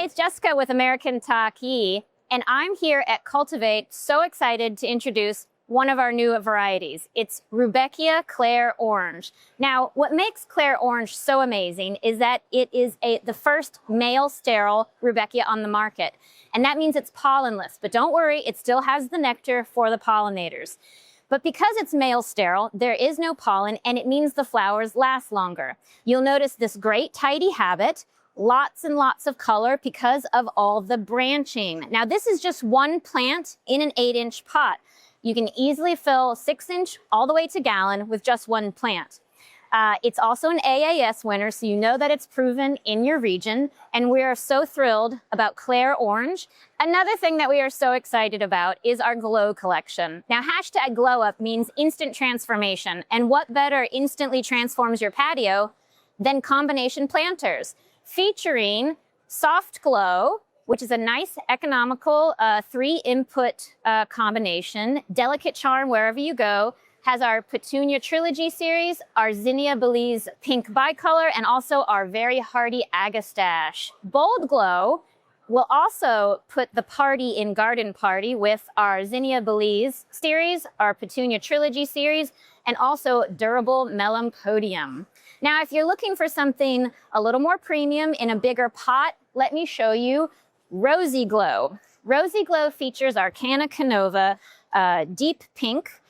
Hey, it's Jessica with American Takii, and I'm here at Cultivate, so excited to introduce one of our new varieties. It's Rudbeckia Claire Orange. Now, what makes Claire Orange so amazing is that it is the first male-sterile Rudbeckia on the market. And that means it's pollenless, but don't worry, it still has the nectar for the pollinators. But because it's male-sterile, there is no pollen, and it means the flowers last longer. You'll notice this great tidy habit, lots and lots of color because of all the branching. Now, this is just one plant in an 8-inch pot. You can easily fill 6-inch all the way to gallon with just one plant. It's also an AAS winner, so you know that it's proven in your region, and we are so thrilled about Claire Orange. Another thing that we are so excited about is our Glow collection. Now, hashtag Glow Up means instant transformation, and what better instantly transforms your patio than combination planters, featuring Soft Glow, which is a nice economical 3-input combination, delicate charm wherever you go, has our Petunia Trilogy series, our Zinnia Belize Pink Bicolor, and also our very hardy Agastache. Bold Glow will also put the party in Garden Party with our Zinnia Belize series, our Petunia Trilogy series, and also Durable Melanchodium. Now, if you're looking for something a little more premium in a bigger pot, let me show you Rosy Glow. Rosy Glow features our Canna Canova Deep Pink,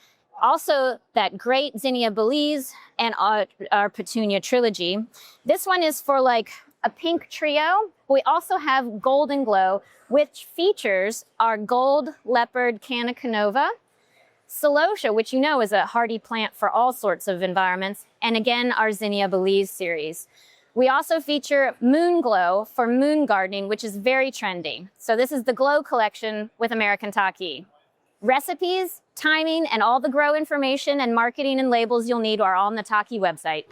also that great Zinnia Belize, and our Petunia Trilogy. This one is for like a pink trio. We also have Golden Glow, which features our Gold Leopard Canna Canova, Celosia, which you know is a hardy plant for all sorts of environments, and again, our Zinnia Belize series. We also feature Moon Glow for moon gardening, which is very trendy. So this is the Glow collection with American Takii. Recipes, timing, and all the grow information and marketing and labels you'll need are all on the Takii website.